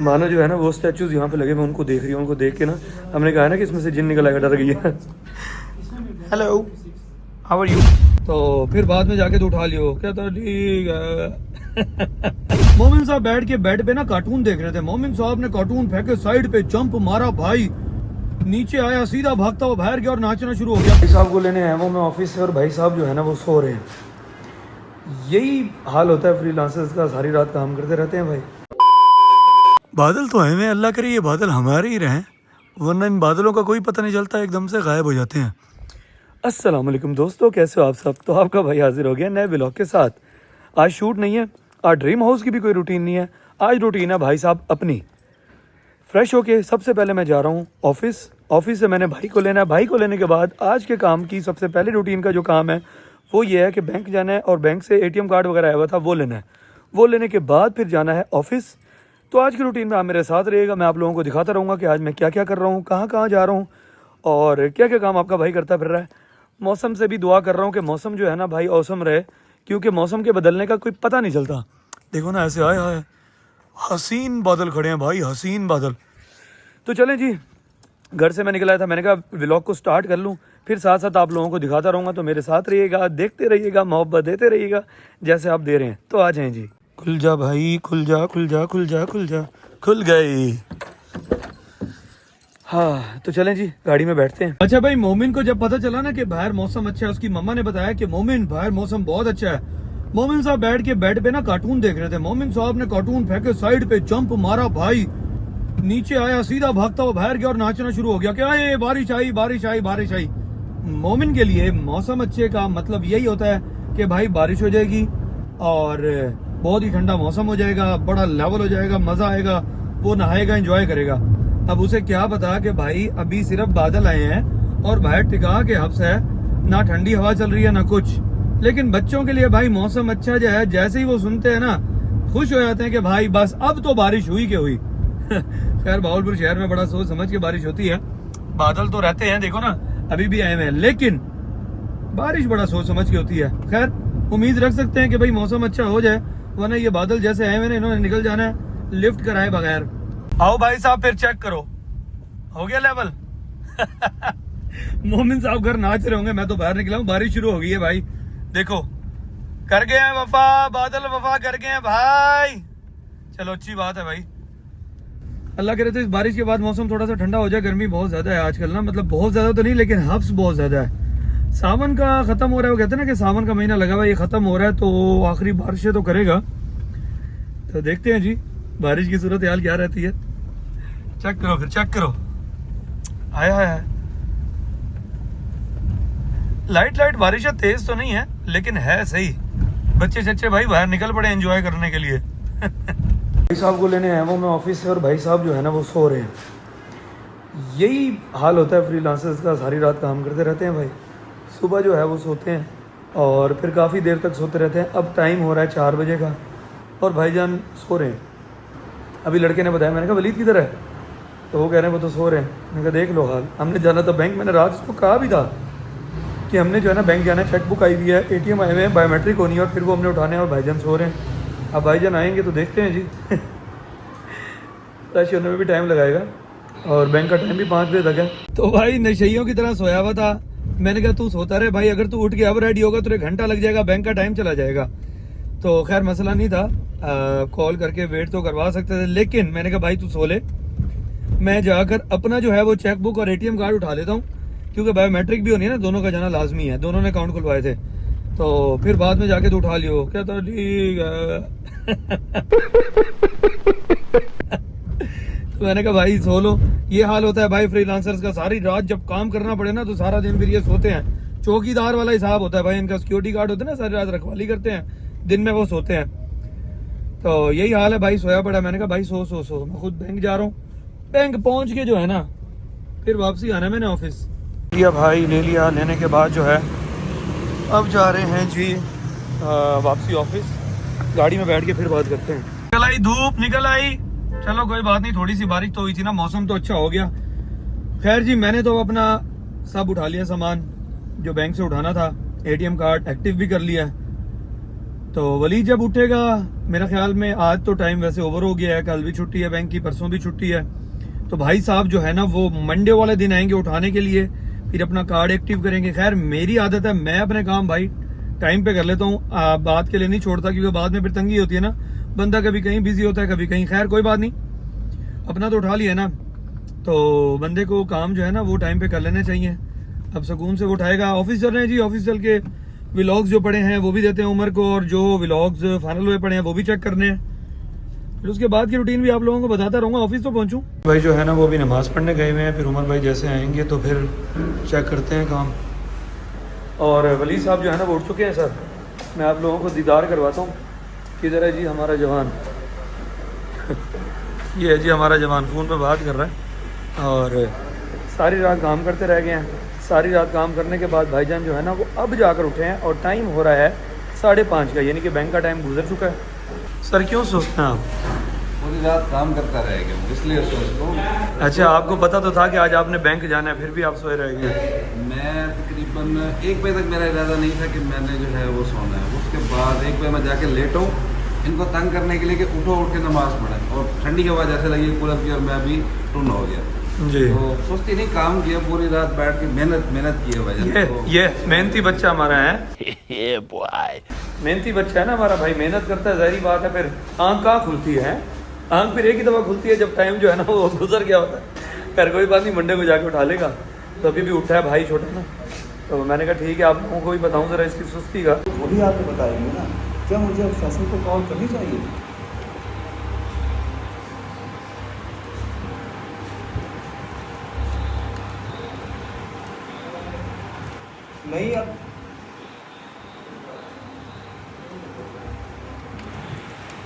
मानो जो है ना वो स्टैचूज यहाँ पे लगे हुए उनको देख रही हूँ। उनको देख के ना हमने कहा है ना कि इसमें से जिन निकल आएगा, डर गई है। Hello, how are you? तो फिर बाद में जाके तो उठा लियो क्या था, ठीक है। मोमिन साहब बैठ के बेड पे ना कार्टून देख रहे थे। मोमिन साहब ने कार्टून फेंके, साइड पे जंप मारा, भाई नीचे आया, सीधा भागता हुआ बाहर गया और नाचना शुरू हो गया। भाई साहब को लेने आया वो मैं ऑफिस से, और भाई साहब जो है ना वो सो रहे हैं। यही हाल होता है फ्रीलांसर्स का, सारी रात काम करते रहते हैं भाई। बादल तो हमें अल्लाह करे ये बादल हमारे ही रहें, वरना इन बादलों का कोई पता नहीं चलता, एकदम से गायब हो जाते हैं। अस्सलाम वालेकुम दोस्तों, कैसे हो आप सब? तो आपका भाई हाजिर हो गया नए व्लॉग के साथ। आज शूट नहीं है, आज ड्रीम हाउस की भी कोई रूटीन नहीं है, आज रूटीन है भाई साहब अपनी। फ्रेश होके सबसे पहले मैं जा रहा हूँ ऑफिस से मैंने भाई को लेना है। भाई को लेने के बाद आज के काम की सबसे पहले रूटीन का जो काम है वो ये है कि बैंक जाना है और बैंक से ATM कार्ड वगैरह आया हुआ था वो लेना है। वो लेने के बाद फिर जाना है ऑफिस। तो आज की रूटीन में आप मेरे साथ रहिएगा, मैं आप लोगों को दिखाता रहूँगा कि आज मैं क्या क्या कर रहा हूँ, कहाँ कहाँ जा रहा हूँ और क्या क्या काम आपका भाई करता फिर रहा है। मौसम से भी दुआ कर रहा हूँ कि मौसम जो है ना भाई औसम रहे, क्योंकि मौसम के बदलने का कोई पता नहीं चलता। देखो ना ऐसे आए हाय हसीन बादल खड़े हैं भाई, हसीन बादल। तो चलें जी, घर से मैं निकल आया था, मैंने कहा व्लॉग को स्टार्ट कर लूँ, फिर साथ साथ आप लोगों को दिखाता रहूँगा। तो मेरे साथ रहिएगा, देखते रहिएगा, मोहब्बत देते रहिएगा जैसे आप दे रहे हैं। तो आ जाएं जी। खुल जा भाई, खुल जा खुल जा खुल जा खुल जा, खुल गई। हाँ तो चलें जी, गाड़ी में बैठते हैं। अच्छा भाई, मोमिन को जब पता चला ना कि बाहर मौसम अच्छा है, उसकी मम्मा ने बताया कि मोमिन बाहर मौसम बहुत अच्छा है। मोमिन साहब बैठ के बेड पे ना कार्टून देख रहे थे। मोमिन साहब ने कार्टून फेंके, साइड पे जंप मारा, भाई नीचे आया, सीधा भागता हुआ बाहर गया और नाचना शुरू हो गया। क्या ये बारिश आई बारिश आई बारिश आई। मोमिन के लिए मौसम अच्छे का मतलब यही होता है कि भाई बारिश हो जाएगी और बहुत ही ठंडा मौसम हो जाएगा, बड़ा लेवल हो जाएगा, मजा आएगा, वो नहाएगा, एंजॉय करेगा। अब उसे क्या पता कि भाई अभी सिर्फ बादल आए हैं और बाहर टिका के हब्स है, ना ठंडी हवा चल रही है ना कुछ। लेकिन बच्चों के लिए भाई मौसम अच्छा जो है, जैसे ही वो सुनते हैं ना खुश हो जाते हैं कि भाई बस अब तो बारिश हुई क्या हुई। खैर भावलपुर शहर में बड़ा सोच समझ के बारिश होती है, बादल तो रहते हैं, देखो ना अभी भी आए हुए हैं, लेकिन बारिश बड़ा सोच समझ के होती है। खैर उम्मीद रख सकते हैं कि भाई मौसम अच्छा हो जाए, वरना ये बादल जैसे आए हुए हैं इन्होंने निकल जाना है लिफ्ट कराए बगैर। आओ भाई साहब फिर चेक करो, हो गया लेवल। मोमिन साहब घर नाच रहे होंगे, मैं तो बाहर निकला हूँ, बारिश शुरू हो गई है भाई। देखो कर गए हैं वफा, बादल वफा कर गए हैं भाई। चलो अच्छी बात है भाई, अल्लाह करे तो इस बारिश के बाद मौसम थोड़ा सा ठंडा हो जाए। गर्मी बहुत ज्यादा है आजकल ना, मतलब बहुत ज्यादा तो नहीं लेकिन हब्स बहुत ज्यादा है। सावन का खत्म हो रहा है, वो कहते हैं ना कि सावन का महीना लगा हुआ है, ये खत्म हो रहा है तो आखिरी बारिशें तो करेगा। तो देखते हैं जी बारिश की सूरत हाल क्या रहती है। चेक करो फिर, चेक करो, आया है लाइट लाइट बारिश है, तेज तो नहीं है लेकिन है सही। बच्चे चच्चे भाई बाहर निकल पड़े एंजॉय करने के लिए। भाई साहब को लेने आया वो मैं ऑफिस से, और भाई साहब जो है ना वो सो रहे हैं। यही हाल होता है फ्रीलांसर्स का, सारी रात काम करते रहते हैं भाई। सुबह जो है वो सोते हैं और फिर काफ़ी देर तक सोते रहते हैं। अब टाइम हो रहा है 4 बजे का और भाईजान सो रहे हैं। अभी लड़के ने बताया, मैंने कहा वलीद किधर है, तो वो कह रहे हैं वो तो सो रहे हैं। मैंने कहा देख लो हाल, हमने जाना था बैंक, मैंने रात उसको कहा भी था कि हमने जो है ना बैंक जाना है, चेकबुक आई हुई है, ATM आए हुए हैं, बायोमेट्रिक होनी है और फिर वो हमने उठाने हैं, और भाईजान सो रहे हैं। अब भाईजान आएंगे तो देखते हैं जी। फ्रेश होने में भी टाइम लगाएगा और बैंक का टाइम भी 5 बजे तक है। तो भाई नशइयों की तरह सोया हुआ था, मैंने कहा तू सोता रहे भाई, अगर तू उठ के अब रेडी होगा तो 1 घंटा लग जाएगा, बैंक का टाइम चला जाएगा। तो खैर मसला नहीं था, कॉल करके वेट तो करवा सकते थे, लेकिन मैंने कहा भाई तू सो ले, मैं जाकर अपना जो है वो चेकबुक और ATM कार्ड उठा लेता हूँ, क्योंकि बायोमेट्रिक भी होनी है ना, दोनों का जाना लाजमी है, दोनों ने अकाउंट खुलवाए थे। तो फिर बाद में जाके तो उठा लियो क्या था, ठीक है। तो मैंने कहा भाई सो लो। ये हाल होता है भाई फ्रीलांसर्स का, सारी रात जब काम करना पड़े ना तो सारा दिन फिर ये सोते हैं। चौकीदार वाला हिसाब होता है भाई इनका, सिक्योरिटी गार्ड होते हैं ना, सारी रात रखवाली करते हैं, दिन में वो सोते हैं। तो यही हाल है भाई, सोया पड़ा। मैंने कहा भाई सो सो सो, मैं खुद बैंक जा रहा हूँ। बैंक पहुंच के जो है ना फिर वापसी आना मैंने ऑफिस। लिया भाई, ले लिया, लेने के बाद जो है अब जा रहे हैं जी वापसी ऑफिस। गाड़ी में बैठ के फिर बात करते हैं। निकल आई धूप, निकल आई, चलो कोई बात नहीं, थोड़ी सी बारिश तो हुई थी ना, मौसम तो अच्छा हो गया। खैर जी मैंने तो अपना सब उठा लिया सामान जो बैंक से उठाना था, ATM कार्ड एक्टिव भी कर लिया है। तो वली जब उठेगा मेरा ख्याल में, आज तो टाइम वैसे ओवर हो गया है, कल भी छुट्टी है बैंक की, परसों भी छुट्टी है, तो भाई साहब जो है ना वो मंडे वाले दिन आएंगे उठाने के लिए, फिर अपना कार्ड एक्टिव करेंगे। खैर मेरी आदत है, मैं अपने काम भाई टाइम पे कर लेता हूँ, बात के लिए नहीं छोड़ता, क्योंकि बाद में फिर तंगी होती है ना, बंदा कभी कहीं बिजी होता है कभी कहीं। खैर कोई बात नहीं, अपना तो उठा लिया ना, तो बंदे को काम जो है ना वो टाइम पे कर लेने चाहिए। अब सुकून से वो उठाएगा। ऑफिस चल रहे हैं जी, ऑफिस चल के व्लॉग्स जो पड़े हैं वो भी देते हैं उमर को, और जो व्लॉग्स फाइनल हुए पड़े हैं वो भी चेक करने हैं। फिर उसके बाद की रूटीन भी आप लोगों को बताता रहूँगा। ऑफिस तो पहुँचूँ भाई जो है ना वो भी नमाज़ पढ़ने गए हुए हैं, फिर उमर भाई जैसे आएंगे तो फिर चेक करते हैं काम। और वली साहब जो है ना वो उठ चुके हैं सर, मैं आप लोगों को दीदार करवाता हूँ। किधर है जी हमारा जवान ये है जी हमारा जवान, फ़ोन पे बात कर रहा है। और सारी रात काम करते रह गए हैं। सारी रात काम करने के बाद भाईजान जो है ना वो अब जाकर उठे हैं, और टाइम हो रहा है 5:30 का, यानी कि बैंक का टाइम गुजर चुका है। सर क्यों सोचते हैं आप? पूरी रात काम करता रहेगा इसलिए सोचता हूँ। अच्छा, आपको पता तो था कि आज आपने बैंक जाना है, फिर भी आप सोए रहेंगे? मैं तकरीबन 1 बजे तक मेरा इरादा नहीं था कि मैंने जो है वो सोना है। उसके बाद 1 बजे मैं जाके लेटा हूँ इनको तंग करने के लिए कि उठो, उठ के नमाज पढ़ें, और ठंडी हवा जैसे लगी कूलर की, और मैं अभी टून हो गया जी। तो सुस्ती नहीं, काम किया पूरी रात बैठ के, मेहनत की है भाई। ये मेहनती बच्चा हमारा है मेहनती बच्चा है ना हमारा भाई, मेहनत करता है, ज़ाहिर बात है। फिर आँख कहाँ खुलती है? आँख फिर एक ही दफ़ा खुलती है जब टाइम जो है ना वो गुजर गया होता है। खैर कोई बात नहीं, मंडे को जाके उठा लेगा। तो अभी भी उठा है भाई छोटा ना, तो मैंने कहा ठीक है आप लोगों को भी बताऊँ ज़रा इसकी सुस्ती का। वो भी आपको बताएंगे ना, क्या मुझे फैसल को कॉल करनी चाहिए? नहीं, अब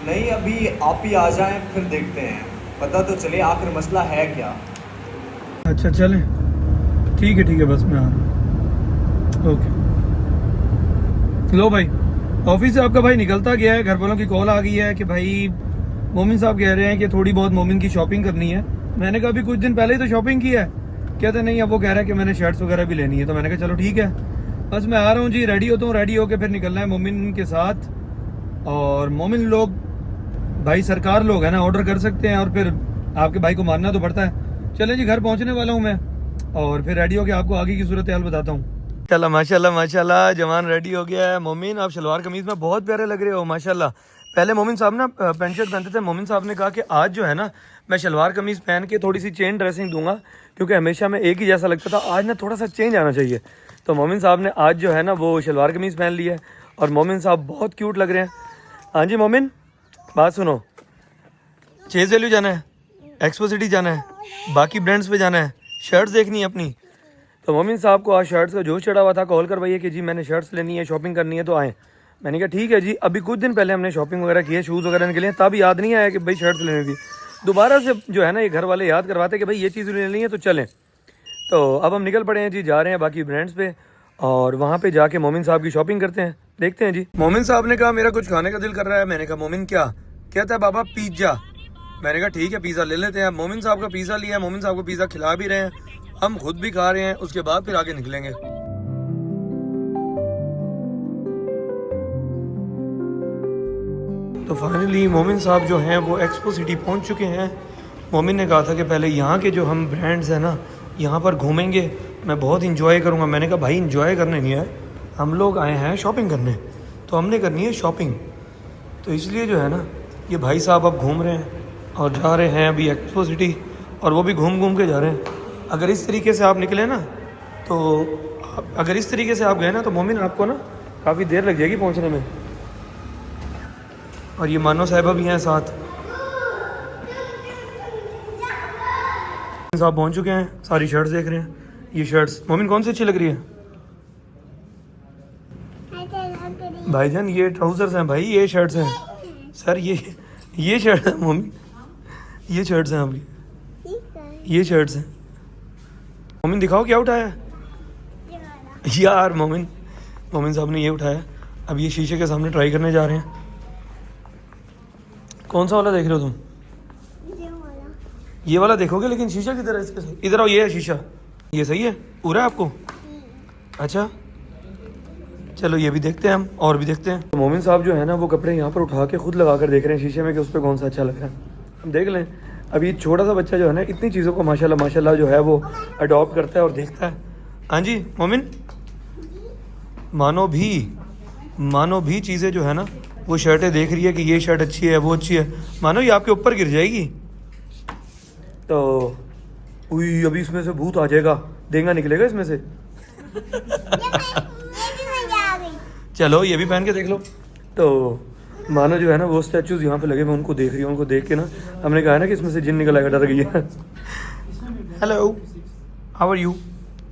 नहीं, अभी आप ही आ जाएं फिर देखते हैं, पता तो चले आखिर मसला है क्या। अच्छा चलें, ठीक है बस मैं आ रहा हूँ। ओके लो भाई, ऑफिस से आपका भाई निकलता गया है, घर वालों की कॉल आ गई है कि भाई मोमिन साहब कह रहे हैं कि थोड़ी बहुत मोमिन की शॉपिंग करनी है। मैंने कहा अभी कुछ दिन पहले ही तो शॉपिंग की है। कहते नहीं, अब वो कह रहा है कि मैंने शर्ट्स वगैरह भी लेनी है। तो मैंने कहा चलो ठीक है, बस मैं आ रहा हूँ जी, रेडी होता हूँ, रेडी होके फिर निकलना है मोमिन के साथ। और मोमिन लोग भाई सरकार लोग है ना, ऑर्डर कर सकते हैं, और फिर आपके भाई को मानना तो पड़ता है। चलें जी, घर पहुँचने वाला हूँ मैं, और फिर रेडी होके आपको आगे की सूरत हाल बताता हूँ। चला माशाल्लाह जवान रेडी हो गया है। मोमिन आप शलवार कमीज में बहुत प्यारे लग रहे हो माशाल्लाह। पहले मोमिन साहब ना पैंट शर्ट पहनते थे, मोमिन साहब ने कहा कि आज जो है ना मैं शलवार कमीज पहन के थोड़ी सी चेन ड्रेसिंग दूंगा, क्योंकि हमेशा मैं एक ही जैसा लगता था, आज ना थोड़ा सा चेंज आना चाहिए। तो मोमिन साहब ने आज जो है ना वो शलवार कमीज पहन ली है, और मोमिन साहब बहुत क्यूट लग रहे हैं। हाँ जी मोमिन, बात सुनो, चेज वैल्यू जाना है, एक्सपो सिटी जाना है, बाकी ब्रांड्स पे जाना है, शर्ट्स देखनी है अपनी। तो मोमिन साहब को आज शर्ट्स का जोश चढ़ा हुआ था, कॉल करवाइए कि जी मैंने शर्ट्स लेनी है, शॉपिंग करनी है, तो आएँ। मैंने कहा ठीक है जी, अभी कुछ दिन पहले हमने शॉपिंग वगैरह की है शूज़ वगैरह के लिए, तब याद नहीं आया कि भाई शर्ट्स लेनी थी। दोबारा से जो है ना ये घर वाले याद करवाते कि भाई ये चीज़ लेनी है तो चलें। तो अब हम निकल पड़े हैं जी, जा रहे हैं बाकी ब्रांड्स पे, और वहाँ पे जाके मोमिन साहब की शॉपिंग करते हैं, देखते हैं जी। मोमिन साहब ने कहा मेरा कुछ खाने का दिल कर रहा है। मैंने कहा मोमिन क्या? कहता है बाबा पिज़्ज़ा। मैंने कहा ठीक है पिज़्ज़ा ले लेते हैं। मोमिन साहब का पिज़्ज़ा लिया, मोमिन साहब को पिज़्ज़ा खिला भी रहे हैं, हम खुद भी खा रहे हैं, उसके बाद फिर आगे निकलेंगे। तो फाइनली मोमिन साहब जो हैं वो एक्सपो सिटी पहुंच चुके हैं। मोमिन ने कहा था कि पहले यहाँ के जो हम ब्रांड्स हैं ना यहाँ पर घूमेंगे, मैं बहुत इंजॉय करूँगा। मैंने कहा भाई इंजॉय करने नहीं है, हम लोग आए हैं शॉपिंग करने, तो हमने करनी है शॉपिंग। तो इसलिए जो है ना ये भाई साहब अब घूम रहे हैं और जा रहे हैं अभी एक्सपो सिटी, और वो भी घूम के जा रहे हैं। अगर इस तरीके से आप निकले ना तो अगर इस तरीके से आप गए ना तो मोमिन आपको ना काफ़ी देर लग जाएगी पहुंचने में। और ये मानो साहिबा भी हैं साथ। साहब पहुंच चुके हैं, सारी शर्ट्स देख रहे हैं। ये शर्ट्स मोमिन कौन सी अच्छी लग रही है? भाईजान ये ट्राउजर्स हैं भाई, ये शर्ट्स हैं सर, ये शर्ट है मोमिन, ये शर्ट्स हैं आपकी, ये शर्ट्स हैं। मोमिन दिखाओ क्या उठाया है यार। मोमिन साहब ने ये उठाया, अब ये शीशे के सामने ट्राई करने जा रहे हैं। कौन सा वाला देख रहे हो तुम? ये वाला देखोगे, लेकिन शीशा किधर है इसके साथ? इधर आओ, ये है शीशा, ये सही है पूरा है आपको? अच्छा चलो ये भी देखते हैं हम, और भी देखते हैं। तो मोमिन साहब जो है ना वो कपड़े यहाँ पर उठा के खुद लगा कर देख रहे हैं शीशे में कि उस पर कौन सा अच्छा लग रहा है। हम देख लें। अब ये छोटा सा बच्चा जो है ना इतनी चीज़ों को माशाल्लाह माशाल्लाह जो है वो अडॉप्ट करता है और देखता है। हाँ जी मोमिन, मानो भी चीज़ें जो है ना वो शर्टें देख रही है कि ये शर्ट अच्छी है, वो अच्छी है, मानो ये आपके ऊपर गिर जाएगी। तो उई अभी इसमें से भूत आ जाएगा, देंगा निकलेगा इसमें से। चलो ये भी पहन के देख लो। तो मानो जो है ना वो स्टैचूज यहाँ पे लगे हुए उनको देख रही है, उनको देख के ना हमने कहा ना कि इसमें से जिन निकल आएगा, डर गई है। Hello, how are you?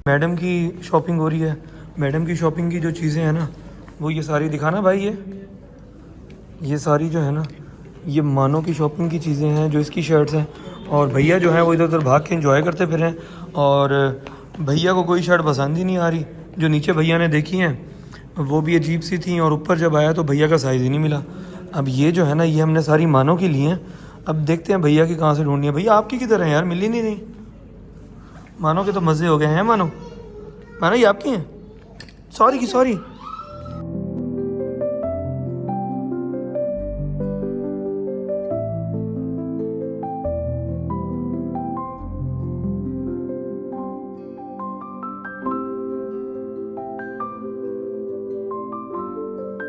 Madam की शॉपिंग हो रही है। मैडम की शॉपिंग की जो चीज़ें हैं ना वो ये सारी दिखाना भाई, ये सारी जो है ना ये मानो की शॉपिंग की चीज़ें हैं, जो इसकी शर्ट्स हैं। और भैया जो है वो इधर उधर भाग के एंजॉय करते फिर हैं। और भैया को कोई शर्ट पसंद ही नहीं आ रही। जो नीचे भैया ने देखी हैं वो भी अजीब सी थी, और ऊपर जब आया तो भैया का साइज़ ही नहीं मिला। अब ये जो है ना ये हमने सारी मानो की ली हैं। अब देखते हैं भैया की कहाँ से ढूंढनी है। भैया आपकी किधर है यार, मिल ही नहीं रही। मानो के तो मज़े हो गए हैं। मानो ये आपकी हैं? सॉरी।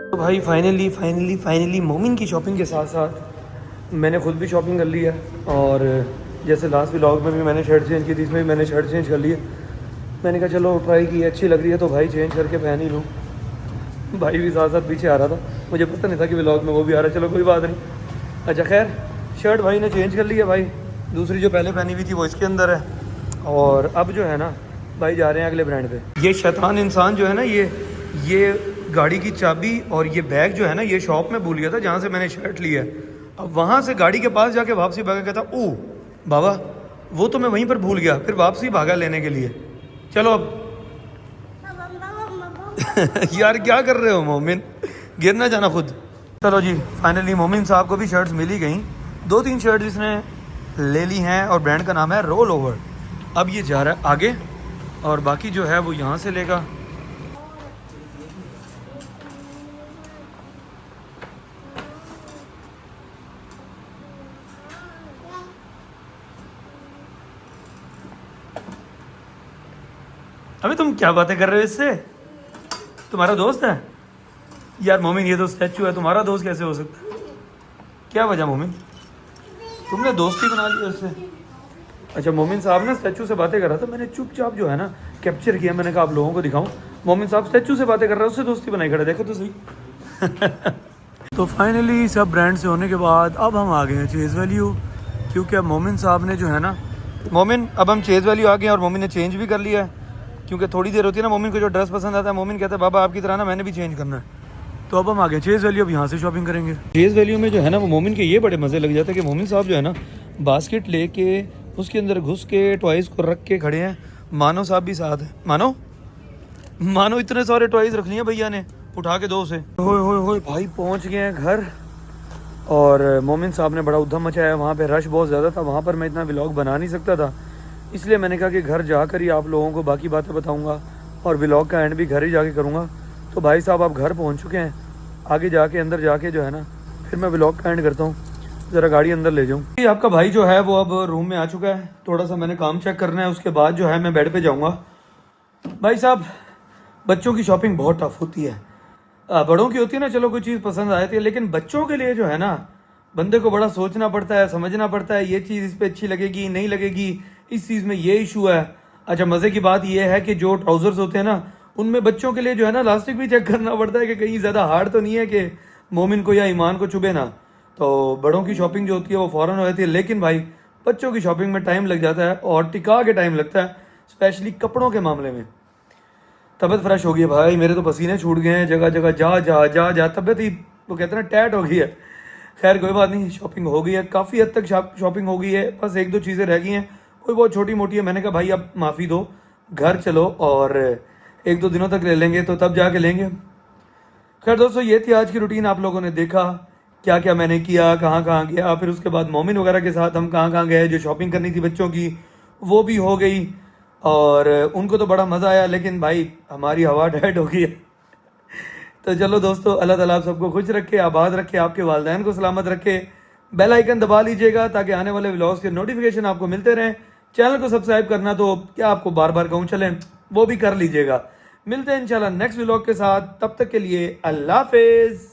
तो भाई फाइनली मोमिन की शॉपिंग के साथ साथ मैंने खुद भी शॉपिंग कर ली है। और जैसे लास्ट व्लॉग में भी मैंने शर्ट चेंज की थी, इसमें भी मैंने शर्ट चेंज कर ली है। मैंने कहा चलो ट्राई की, अच्छी लग रही है तो भाई चेंज करके पहन ही लूँ। भाई भी साथ साथ पीछे आ रहा था, मुझे पता नहीं था कि व्लॉग में वो भी आ रहा है। चलो कोई बात नहीं। अच्छा खैर, शर्ट भाई ने चेंज कर ली है। भाई दूसरी जो पहले पहनी हुई थी वो इसके अंदर है। और अब जो है ना भाई जा रहे हैं अगले ब्रांड पे। ये शैतान इंसान जो है ना ये गाड़ी की चाबी और ये बैग जो है ना ये शॉप में भूल गया था जहाँ से मैंने शर्ट ली है। अब वहाँ से गाड़ी के पास जाके वापसी भागा, कहता ओह बाबा वो तो मैं वहीं पर भूल गया, फिर वापसी भागा लेने के लिए। चलो अब यार क्या कर रहे हो मोमिन, गिरना जाना खुद। चलो जी फाइनली मोमिन साहब को भी शर्ट्स मिल ही गई। 2-3 शर्ट इसने ले ली हैं और ब्रांड का नाम है रोल ओवर। अब ये जा रहा है आगे और बाकी जो है वो यहाँ से लेगा। अभी तुम क्या बातें कर रहे हो इससे? तुम्हारा दोस्त है यार मोमिन, ये तो स्टैचू है, तुम्हारा दोस्त कैसे हो सकता है? क्या वजह मोमिन, तुमने दोस्ती बना ली उससे? अच्छा मोमिन साहब ना स्टैचू से बातें कर रहा था, मैंने चुपचाप जो है ना कैप्चर किया। मैंने कहा आप लोगों को दिखाऊं। मोमिन साहब स्टैचू से बातें कर रहा है, उससे दोस्ती बनाई खड़ा, देखो तो सही। तो फाइनली सब ब्रांड से होने के बाद अब हम आ गए हैं चेज़ वैल्यू, क्योंकि अब मोमिन साहब ने जो है ना मोमिन अब हम चेज़ वैल्यू आ गए हैं और मोमिन ने चेंज भी कर लिया है। क्योंकि थोड़ी देर होती है ना मोमिन को जो ड्रेस पसंद आता है, मोमिन कहता है बाबा आपकी तरह ना मैंने भी चेंज करना है। तो अब हम आ गए चेज़ वैल्यू, अब यहाँ से शॉपिंग करेंगे। चेज़ वैल्यू में जो है ना वो मोमिन के ये बड़े मज़े लग जाते हैं कि मोमिन साहब जो है ना बास्केट लेके उसके अंदर घुस के टॉयज़ को रख के खड़े हैं। मानो साहब भी साथ है। मानो इतने सारे टॉयज़ रख लिए भैया ने, उठा के दो से। हो भाई पहुँच गए हैं घर। और मोमिन साहब ने बड़ा उद्यम मचाया, वहाँ पे रश बहुत ज़्यादा था, वहाँ पर मैं इतना व्लॉग बना नहीं सकता था। इसलिए मैंने कहा कि घर जाकर ही आप लोगों को बाकी बातें बताऊंगा और व्लॉग का एंड भी घर ही जाके करूंगा। तो भाई साहब आप घर पहुंच चुके हैं, आगे जाके अंदर जाके जो है ना फिर मैं व्लॉग का एंड करता हूं। ज़रा गाड़ी अंदर ले जाऊँ। आपका भाई जो है वो अब रूम में आ चुका है, थोड़ा सा मैंने काम चेक करना है, उसके बाद जो है मैं बेड पर जाऊँगा। भाई साहब बच्चों की शॉपिंग बहुत टफ होती है, बड़ों की होती है ना, चलो कोई चीज़ पसंद आती है, लेकिन बच्चों के लिए जो है ना बंदे को बड़ा सोचना पड़ता है, समझना पड़ता है, ये चीज़ इस पर अच्छी लगेगी नहीं लगेगी, इस चीज़ में ये इशू है। अच्छा मज़े की बात यह है कि जो ट्राउज़र्स होते हैं ना उनमें बच्चों के लिए जो है ना इलास्टिक भी चेक करना पड़ता है कि कहीं ज़्यादा हार्ड तो नहीं है कि मोमिन को या ईमान को चुभे ना। तो बड़ों की शॉपिंग जो होती है वो फ़ौरन हो जाती है, लेकिन भाई बच्चों की शॉपिंग में टाइम लग जाता है और टिका के टाइम लगता है, स्पेशली कपड़ों के मामले में। तबीयत फ्रेश हो गई है भाई, मेरे तो पसीने छूट गए हैं, जगह जगह जा तबीयत ही वो कहते हैं ना टैट हो गई है। खैर कोई बात नहीं, शॉपिंग हो गई है, काफ़ी हद तक शॉपिंग हो गई है, बस 1-2 चीज़ें रह गई हैं, कोई बहुत छोटी मोटी है। मैंने कहा भाई अब माफ़ी दो, घर चलो और 1-2 दिनों तक ले लेंगे तो तब जाके लेंगे। खैर दोस्तों ये थी आज की रूटीन, आप लोगों ने देखा क्या क्या मैंने किया, कहाँ कहाँ गया, फिर उसके बाद मोमिन वगैरह के साथ हम कहाँ कहाँ गए, जो शॉपिंग करनी थी बच्चों की वो भी हो गई और उनको तो बड़ा मज़ा आया, लेकिन भाई हमारी हवा डेड हो गई है। तो चलो दोस्तों, अल्लाह ताला आप सबको खुश रखे, आबाद रखे, आपके वालिदैन को सलामत रखे। बेल आइकन दबा लीजिएगा ताकि आने वाले व्लॉग्स के नोटिफिकेशन आपको मिलते रहें। चैनल को सब्सक्राइब करना तो क्या आपको बार बार कहूँ, चलें वो भी कर लीजिएगा। मिलते हैं इंशाल्लाह नेक्स्ट व्लॉग के साथ, तब तक के लिए अल्लाह हाफिज़।